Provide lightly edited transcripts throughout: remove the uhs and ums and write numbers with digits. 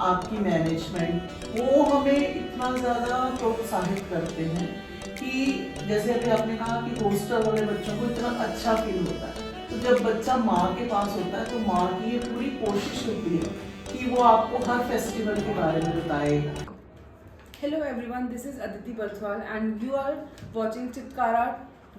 आपकी मैनेजमेंट, वो हमें इतना ज़्यादा प्रोत्साहित करते हैं कि जैसे अभी आपने कहा कि हॉस्टल वाले बच्चों को इतना अच्छा फील होता है। तो जब बच्चा माँ के पास होता है तो माँ की ये पूरी कोशिश होती है कि वो आपको हर फेस्टिवल के बारे में बताए। Hello everyone, this is Aditi Barthwal and you are watching Chitkara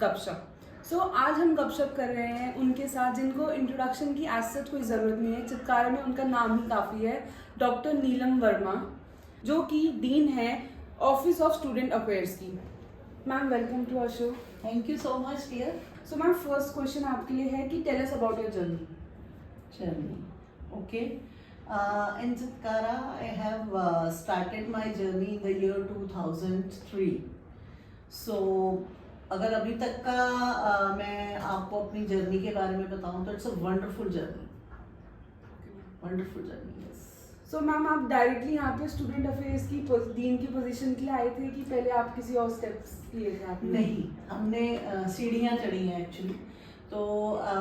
गपशप। आज हम गपशप कर रहे हैं उनके साथ जिनको इंट्रोडक्शन की एज सच कोई ज़रूरत नहीं है। चित्कारा में उनका नाम ही काफ़ी है, डॉक्टर नीलम वर्मा, जो कि डीन है ऑफिस ऑफ स्टूडेंट अफेयर्स की। Ma'am welcome to our show. Thank you so much dear. So ma'am first question आपके लिए है कि tell us about your journey. Okay. In Chitkara, I have started my journey in the year 2003. So, अगर अभी तक का मैं आपको अपनी जर्नी के बारे में बताऊं तो it's a wonderful journey, yes. So ma'am आप डायरेक्टली यहाँ पे स्टूडेंट अफेयर्स की डीन की पोजीशन के लिए आए थे कि पहले आप किसी और स्टेप्स लिए थे आपने? नहीं, हमने सीढ़ियाँ चढ़ी हैं एक्चुअली। तो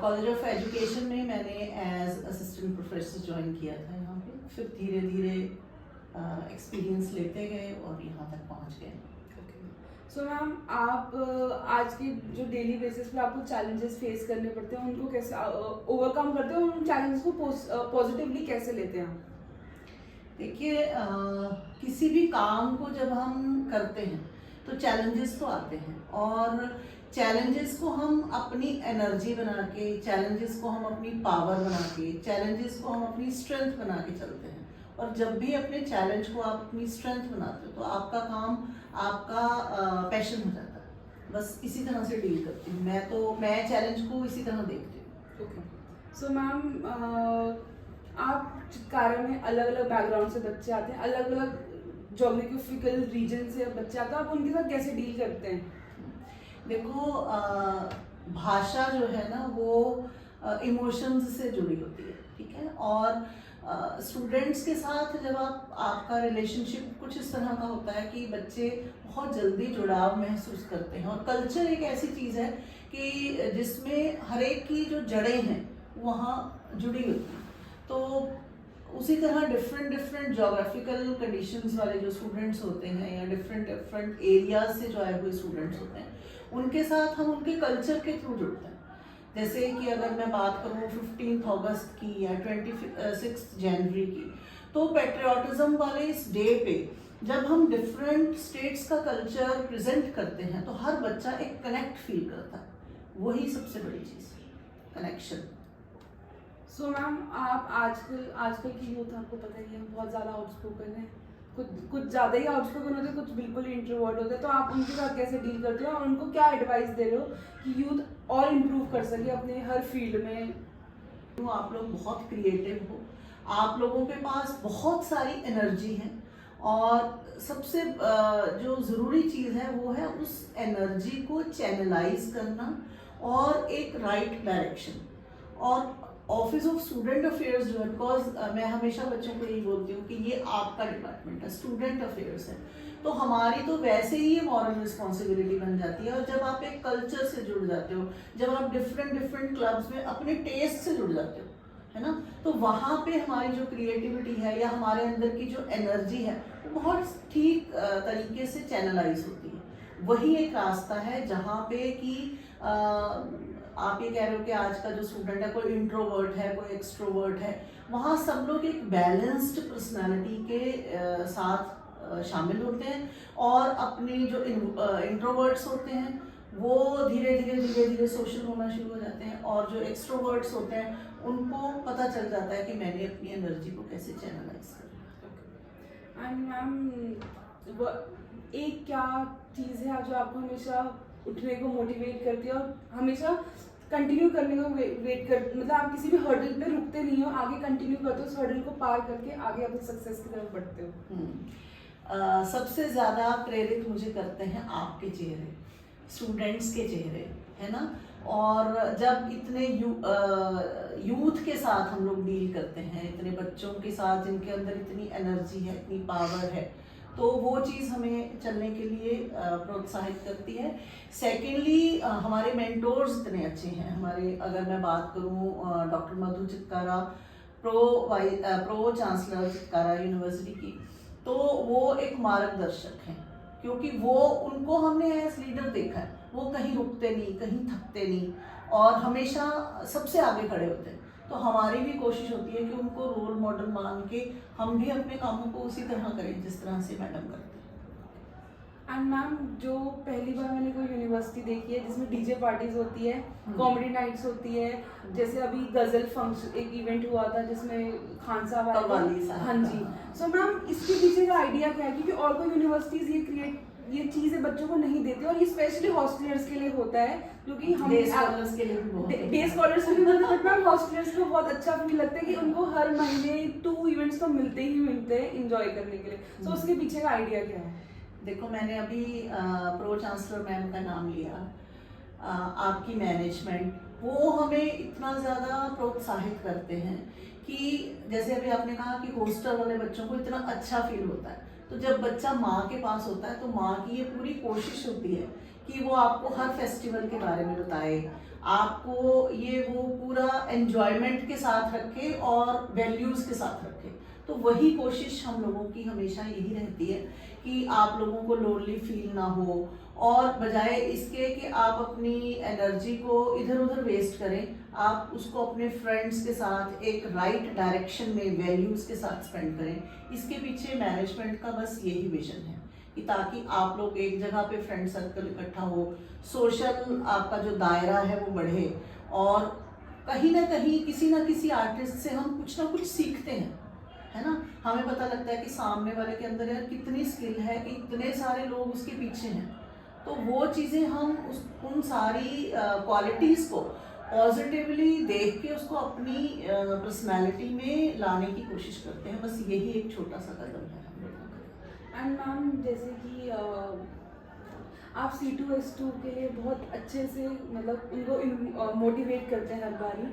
कॉलेज ऑफ एजुकेशन में मैंने एज असिस्टेंट प्रोफेसर ज्वाइन किया था यहाँ पे, फिर धीरे धीरे एक्सपीरियंस लेते गए और यहाँ तक पहुँच गए। सो मैम आप आज के जो डेली बेसिस पे आपको चैलेंजेस फेस करने पड़ते हैं उनको कैसे ओवरकम करते हैं और उन चैलेंजेस को पॉजिटिवली कैसे लेते हैं? देखिए, किसी भी काम को जब हम करते हैं तो चैलेंजेस तो आते हैं, और चैलेंजेस को हम अपनी एनर्जी बना के, चैलेंजेस को हम अपनी पावर बना के, चैलेंजेस को हम अपनी स्ट्रेंथ बना के चलते हैं। और जब भी अपने चैलेंज को आप अपनी स्ट्रेंथ बनाते हो तो आपका काम आपका पैशन हो जाता है। बस इसी तरह से डील करती हूँ मैं चैलेंज को इसी तरह देखती हूँ। ओके। सो मैम आप चित्कारा में अलग अलग बैकग्राउंड से बच्चे आते हैं, अलग अलग जोग्राफिकल रीजन से बच्चे आते हैं, आप उनके साथ कैसे डील करते हैं? देखो, भाषा जो है ना वो इमोशंस से जुड़ी होती है, ठीक है। और स्टूडेंट्स के साथ जब आपका रिलेशनशिप कुछ इस तरह का होता है कि बच्चे बहुत जल्दी जुड़ाव महसूस करते हैं, और कल्चर एक ऐसी चीज़ है कि जिसमें हर एक की जो जड़ें हैं वहाँ जुड़ी होती हैं। तो उसी तरह डिफरेंट जोग्राफिकल कंडीशंस वाले जो स्टूडेंट्स होते हैं या डिफरेंट एरियाज से जो आए हुए स्टूडेंट्स होते हैं, उनके साथ हम उनके कल्चर के थ्रू जुड़ते हैं। जैसे कि अगर मैं बात करूँ 15 अगस्त की या 26 जनवरी की, तो पेट्रियाटिज्म वाले इस डे पे जब हम डिफरेंट स्टेट्स का कल्चर प्रेजेंट करते हैं तो हर बच्चा एक कनेक्ट फील करता है। वही सबसे बड़ी चीज़, कनेक्शन। सो मैम आप आजकल की यूथ आपको पता ही है बहुत ज़्यादा आउटस्पोकन है, कुछ ज़्यादा ही आउटस्पोकन होते हैं, कुछ बिल्कुल इंट्रोवर्ट होते हैं। तो आप उनके साथ कैसे डील करते हो और उनको क्या एडवाइस दे रहे हो कि यूथ और इम्प्रूव कर सके अपने हर फील्ड में? तो आप लोग बहुत क्रिएटिव हो, आप लोगों के पास बहुत सारी एनर्जी है, और सबसे जो ज़रूरी चीज़ है वो है उस एनर्जी को चैनलाइज करना और एक राइट डायरेक्शन। और ऑफिस ऑफ स्टूडेंट अफेयर्स जो है, बिकॉज मैं हमेशा बच्चों को यही बोलती हूँ कि ये आपका डिपार्टमेंट है, स्टूडेंट अफेयर्स है, तो हमारी तो वैसे ही ये मॉरल रिस्पॉन्सिबिलिटी बन जाती है। और जब आप एक कल्चर से जुड़ जाते हो, जब आप डिफरेंट क्लब्स में अपने टेस्ट से जुड़ जाते हो, है ना, तो वहाँ पे हमारी जो क्रिएटिविटी है या हमारे अंदर की जो एनर्जी है वो बहुत ठीक तरीके से चैनलाइज होती है। वही एक रास्ता है जहाँ पे कि आप ये कह रहे हो कि आज का जो स्टूडेंट है, कोई इंट्रोवर्ट है, कोई एक्सट्रोवर्ट है, वहाँ सब लोग एक बैलेंस्ड पर्सनालिटी के साथ शामिल होते हैं, और अपने जो इंट्रोवर्ट्स होते हैं वो धीरे धीरे सोशल होना शुरू हो जाते हैं, और जो एक्सट्रोवर्ट्स होते हैं उनको पता चल जाता है कि मैंने अपनी एनर्जी को कैसे चैनलाइज करना। एंड मैम एक क्या चीज़ है जो आपको हमेशा उठने को मोटिवेट करती है और हमेशा कंटिन्यू करने को वेट कर, मतलब आप किसी भी हर्डल पे रुकते नहीं हो, आगे कंटिन्यू करते हो, उस हर्डल को पार करके आगे अपनी सक्सेस की तरफ बढ़ते हो? सबसे ज़्यादा प्रेरित मुझे करते हैं आपके चेहरे, स्टूडेंट्स के चेहरे, है ना। और जब इतने यूथ के साथ हम लोग डील करते हैं, इतने बच्चों के साथ जिनके अंदर इतनी एनर्जी है, इतनी पावर है, तो वो चीज़ हमें चलने के लिए प्रोत्साहित करती है। सेकेंडली, हमारे मेंटोर्स इतने अच्छे हैं हमारे। अगर मैं बात करूँ डॉक्टर मधु Chitkara, pro chancellor Chitkara university की, तो वो एक मार्गदर्शक हैं, क्योंकि वो उनको हमने एज लीडर देखा है, वो कहीं रुकते नहीं, कहीं थकते नहीं और हमेशा सबसे आगे खड़े होते हैं। तो हमारी भी कोशिश होती है कि उनको रोल मॉडल मान के हम भी अपने कामों को उसी तरह करें जिस तरह से मैडम करते हैं। एंड मैम, जो पहली बार मैंने कोई यूनिवर्सिटी देखी है जिसमें डीजे पार्टीज होती है, कॉमेडी नाइट्स होती है, जैसे अभी गजल फंक्शन एक इवेंट हुआ था जिसमें खान साहब आए थे। हाँ जी। सो मैम, इसके पीछे का आइडिया क्या है? क्योंकि और कोई यूनिवर्सिटीज ये चीजें बच्चों को नहीं देती, और ये स्पेशली हॉस्टलर्स के लिए होता है, क्योंकि हम डे स्कॉलर्स के लिए भी बहुत डे स्कॉलर्स के लिए होता है, बट मैम हॉस्टलर्स को बहुत अच्छा फील लगता है कि उनको हर महीने 2 इवेंट्स तो मिलते ही मिलते हैं एंजॉय करने के लिए। सो उसके पीछे का आइडिया क्या है? देखो, मैंने अभी प्रो चांसलर मैम का नाम लिया, आपकी मैनेजमेंट वो हमें इतना ज़्यादा प्रोत्साहित करते हैं कि जैसे अभी आपने कहा कि हॉस्टल वाले बच्चों को इतना अच्छा फील होता है, तो जब बच्चा माँ के पास होता है तो माँ की ये पूरी कोशिश होती है कि वो आपको हर फेस्टिवल के बारे में बताए, आपको ये वो पूरा एन्जॉयमेंट के साथ रखे और वैल्यूज़ के साथ रखे। तो वही कोशिश हम लोगों की हमेशा यही रहती है कि आप लोगों को लोनली फील ना हो, और बजाय इसके कि आप अपनी एनर्जी को इधर उधर वेस्ट करें, आप उसको अपने फ्रेंड्स के साथ एक राइट डायरेक्शन में वैल्यूज़ के साथ स्पेंड करें। इसके पीछे मैनेजमेंट का बस यही विजन है कि ताकि आप लोग एक जगह पे फ्रेंड सर्कल इकट्ठा हो, सोशल आपका जो दायरा है वो बढ़े, और कहीं ना कहीं किसी ना किसी आर्टिस्ट से हम कुछ ना कुछ सीखते हैं, है ना। हमें पता लगता है कि सामने वाले के अंदर यार कितनी स्किल है, कि इतने सारे लोग उसके पीछे हैं, तो वो चीज़ें हम उन सारी क्वालिटीज़ को पॉजिटिवली देख के उसको अपनी पर्सनालिटी में लाने की कोशिश करते हैं। बस यही एक छोटा सा कदम है हम लोगों का। एंड मैम, जैसे कि आप C2H2 के लिए बहुत अच्छे से मतलब उनको मोटिवेट करते हैं हर बारी,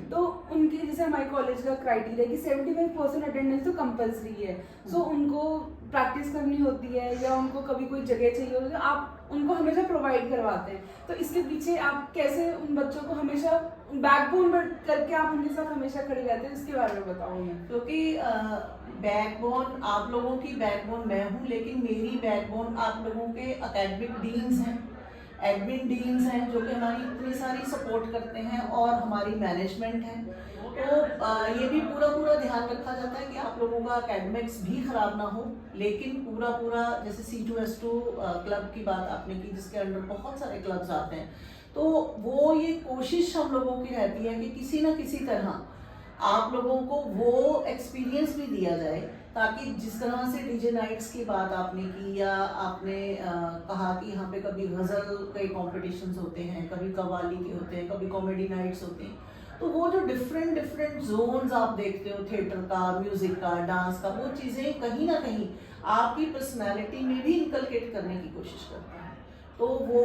तो उनके जैसे हमारे कॉलेज का क्राइटेरिया कि 75% अटेंडेंस तो कंपलसरी है। सो उनको प्रैक्टिस करनी होती है या उनको कभी कोई जगह चाहिए होती है, आप उनको हमेशा प्रोवाइड करवाते हैं। तो इसके पीछे आप कैसे उन बच्चों को हमेशा बैकबोन करके आप उनके साथ हमेशा खड़े रहते हैं, इसके बारे में बताओ। मैं क्योंकि बैकबोन आप लोगों की बैकबोन मैं हूँ, लेकिन मेरी बैकबोन आप लोगों के एकेडमिक डीन्स हैं, एडमिन डीन्स हैं, जो कि हमारी इतनी सारी सपोर्ट करते हैं, और हमारी मैनेजमेंट है। तो ये भी पूरा ध्यान रखा जाता है कि आप लोगों का एकेडमिक्स भी खराब ना हो, लेकिन पूरा जैसे C2H2 क्लब की बात आपने की, जिसके अंडर बहुत सारे क्लब्स आते हैं, तो वो ये कोशिश हम लोगों की रहती है कि किसी ना किसी तरह आप लोगों को वो एक्सपीरियंस भी दिया जाए, ताकि जिस तरह से डीजे नाइट्स की बात आपने की, या आपने कहा कि यहाँ पे कभी गज़ल के कॉम्पिटिशन्स होते हैं, कभी कव्वाली के होते हैं, कभी कॉमेडी नाइट्स होते हैं, तो वो जो डिफरेंट जोन्स आप देखते हो, थिएटर का, म्यूजिक का, डांस का, वो चीज़ें कहीं ना कहीं आपकी पर्सनैलिटी में भी इनकलकेट करने की कोशिश करता है। तो वो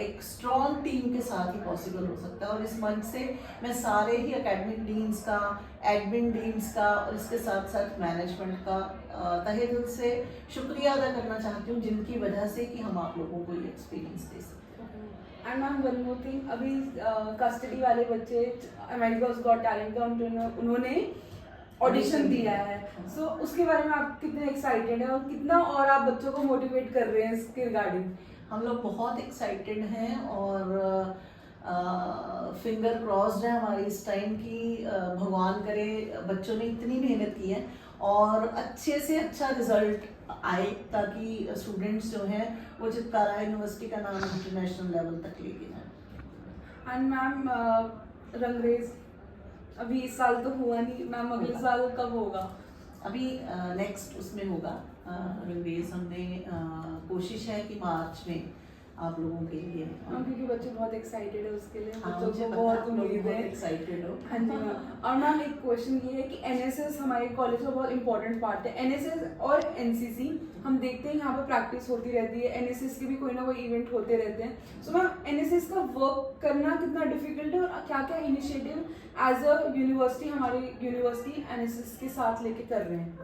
एक स्ट्रॉन्ग टीम के साथ ही पॉसिबल हो सकता है, और इस मंच से मैं सारे ही एकेडमिक डीन्स का, एडमिन डीन्स का, और इसके साथ साथ मैनेजमेंट का तहे दिल से शुक्रिया अदा करना चाहती हूँ, जिनकी वजह से कि हम आप लोगों को ये एक्सपीरियंस दे सकते हैं। And ma'am, one more thing, अभी कस्टडी वाले बच्चे अमेरिका's गॉट टैलेंट का उन्होंने ऑडिशन दिया है। सो उसके बारे में आप कितने एक्साइटेड हैं, और कितना और आप बच्चों को मोटिवेट कर रहे हैं इसके रिगार्डिंग? हम लोग बहुत एक्साइटेड हैं, और फिंगर क्रॉस्ड है हमारी इस टाइम की, भगवान करे बच्चों ने इतनी मेहनत की है और अच्छे से अच्छा रिजल्ट आए, ताकि स्टूडेंट्स जो हैं वो चित्कारा यूनिवर्सिटी का नाम इंटरनेशनल लेवल तक लेके जाएं। एंड मैम, रंगरेज अभी इस साल तो हुआ नहीं मैम, अगले साल कब होगा? अभी नेक्स्ट उसमें होगा रंगरेज। हमने कोशिश है कि मार्च में आप लोगों के लिए, क्योंकि बच्चे बहुत एक्साइटेड है उसके लिए, हाँ, बच्चों को बहुत उम्मीद है, एक्साइटेड हो। हाँ जी मैम। और मैम, एक क्वेश्चन ये है कि एनएसएस हमारे कॉलेज का बहुत इंपॉर्टेंट पार्ट है। एनएसएस और एनसीसी हम देखते हैं यहाँ पे प्रैक्टिस होती रहती है, एनएसएस के भी कोई ना कोई इवेंट होते रहते हैं। सो मैम, एनएसएस का वर्क करना कितना डिफिकल्ट है, और क्या क्या इनिशिएटिव एज अ यूनिवर्सिटी हमारी यूनिवर्सिटी एनएसएस के साथ लेके कर रहे हैं?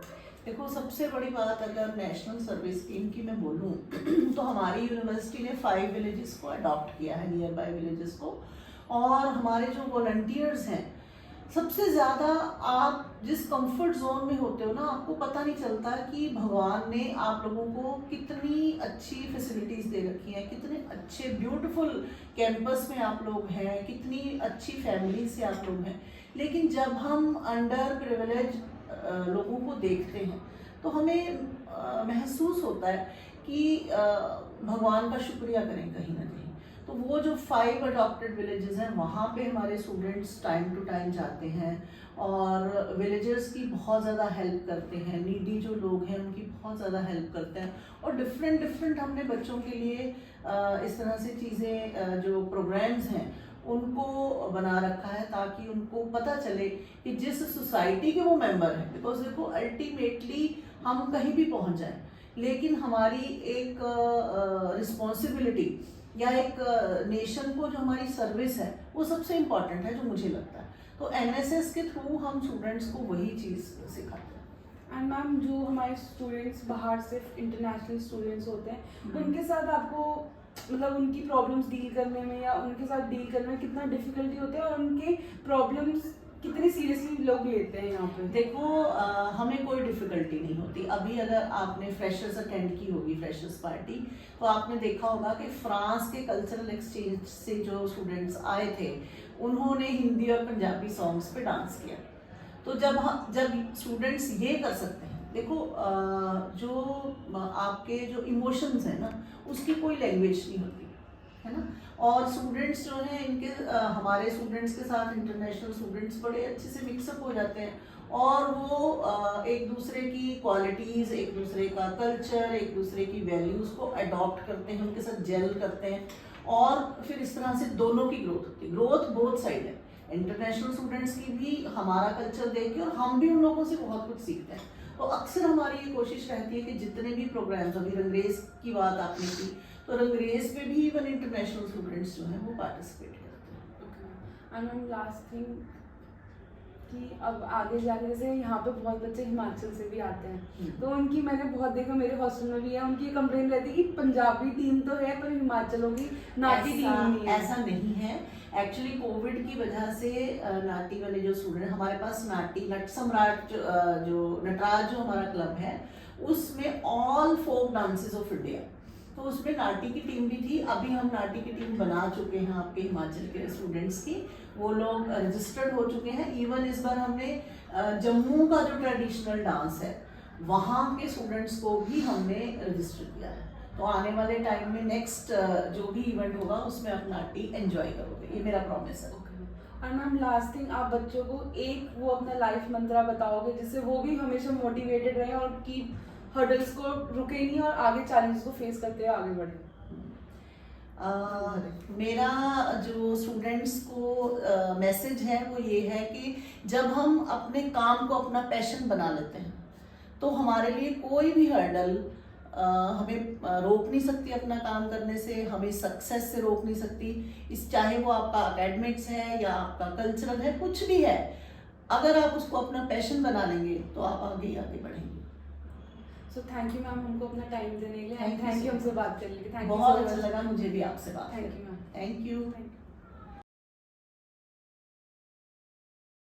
देखो, सबसे बड़ी बात अगर नेशनल सर्विस स्कीम की मैं बोलूँ तो हमारी यूनिवर्सिटी ने 5 विलेजेस को अडॉप्ट किया है, नियर बाय विलेजेस को, और हमारे जो वॉलंटियर्स हैं सबसे ज़्यादा आप जिस कंफर्ट जोन में होते हो ना, आपको पता नहीं चलता कि भगवान ने आप लोगों को कितनी अच्छी फैसिलिटीज़ दे रखी हैं, कितने अच्छे ब्यूटीफुल कैंपस में आप लोग हैं, कितनी अच्छी फैमिली से आप लोग हैं। लेकिन जब हम अंडर प्रिविलेज लोगों को देखते हैं तो हमें महसूस होता है कि भगवान का शुक्रिया करें कहीं ना कहीं। तो वो जो 5 अडॉप्टेड विलेजेस हैं वहाँ पे हमारे स्टूडेंट्स टाइम टू टाइम जाते हैं और विलेजर्स की बहुत ज़्यादा हेल्प करते हैं, नीडी जो लोग हैं उनकी बहुत ज़्यादा हेल्प करते हैं। और डिफरेंट हमने बच्चों के लिए इस तरह से चीज़ें जो प्रोग्राम्स हैं उनको बना रखा है ताकि उनको पता चले कि जिस सोसाइटी के वो मेंबर हैं, बिकॉज देखो अल्टीमेटली हम कहीं भी पहुंच जाएं, लेकिन हमारी एक रिस्पॉन्सिबिलिटी या एक नेशन को जो हमारी सर्विस है वो सबसे इम्पॉर्टेंट है, जो मुझे लगता है। तो एनएसएस के थ्रू हम स्टूडेंट्स को वही चीज़ सिखाते हैं। एंड मैम जो हमारे स्टूडेंट्स बाहर सिर्फ इंटरनेशनल स्टूडेंट्स होते हैं उनके साथ आपको मतलब उनकी प्रॉब्लम्स डील करने में या उनके साथ डील करने में कितना डिफिकल्टी होता है और उनके प्रॉब्लम्स कितनी सीरियसली लोग लेते हैं यहाँ पे? देखो हमें कोई डिफिकल्टी नहीं होती। अभी अगर आपने फ्रेशर्स अटेंड की होगी, फ्रेशर्स पार्टी, तो आपने देखा होगा कि फ्रांस के कल्चरल एक्सचेंज से जो स्टूडेंट्स आए थे उन्होंने हिंदी और पंजाबी सॉन्ग्स पे डांस किया। तो जब स्टूडेंट्स ये कर सकते हैं, देखो जो आपके जो इमोशंस हैं ना उसकी कोई लैंग्वेज नहीं होती है ना। और स्टूडेंट्स जो हैं इनके हमारे स्टूडेंट्स के साथ इंटरनेशनल स्टूडेंट्स बड़े अच्छे से मिक्सअप हो जाते हैं और वो एक दूसरे की क्वालिटीज़, एक दूसरे का कल्चर, एक दूसरे की वैल्यूज़ को अडॉप्ट करते हैं, उनके साथ जेल करते हैं और फिर इस तरह से दोनों की ग्रोथ होती है। ग्रोथ बोथ साइड है, इंटरनेशनल स्टूडेंट्स की भी हमारा कल्चर देख के और हम भी उन लोगों से बहुत कुछ सीखते हैं। तो अक्सर हमारी ये कोशिश रहती है कि जितने भी प्रोग्राम्स, अभी रंगरेज की बात आपने की, तो रंगरेज पे भी इवन इंटरनेशनल स्टूडेंट्स जो हैं वो पार्टिसिपेट करते हैं। एंड मैम लास्ट थिंग कि अब आगे जाके जैसे यहाँ पे बहुत बच्चे हिमाचल से भी आते हैं तो उनकी मैंने बहुत देखा, मेरे हॉस्टल में भी है, उनकी कंप्लेन रहती है कि पंजाबी टीम तो है पर हिमाचलों की नाटी टीम नहीं है। ऐसा नहीं है। एक्चुअली कोविड की वजह से नाटी वाले जो स्टूडेंट, हमारे पास नाटी नट सम्राट जो नटराज जो हमारा क्लब है उसमें all folk dances of India, तो उसमें नाटी की टीम भी थी। अभी हम नाटी की टीम बना चुके हैं आपके हिमाचल के स्टूडेंट्स की, वो लोग रजिस्टर्ड हो चुके हैं। इवन इस बार हमने जम्मू का जो ट्रेडिशनल डांस है वहाँ के स्टूडेंट्स को भी हमने रजिस्टर किया है। तो आने वाले टाइम में नेक्स्ट जो भी इवेंट होगा उसमें आप नाटी एंजॉय करोगे, ये मेरा प्रॉमिस है। और मैम लास्ट थिंग, आप बच्चों को एक वो अपना लाइफ मंत्रा बताओगे जिससे वो भी हमेशा मोटिवेटेड रहे और की हर्डल्स को रुके नहीं और आगे चैलेंज को फेस करते हुए आगे बढ़े? मेरा जो स्टूडेंट्स को मैसेज है वो ये है कि जब हम अपने काम को अपना पैशन बना लेते हैं तो हमारे लिए कोई भी हर्डल हमें रोक नहीं सकती अपना काम करने से, हमें सक्सेस से रोक नहीं सकती। इस चाहे वो आपका एकेडमिक्स है या आपका कल्चरल है, कुछ भी है, अगर आप उसको अपना पैशन बना लेंगे तो आप आगे आगे बढ़ेंगे। सो थैंक यू मैम हमको अपना टाइम देने के लिए, थैंक यू हमसे बात करने के लिए। बहुत अच्छा लगा मुझे भी आपसे बात। Thank you ma'am. Thank you.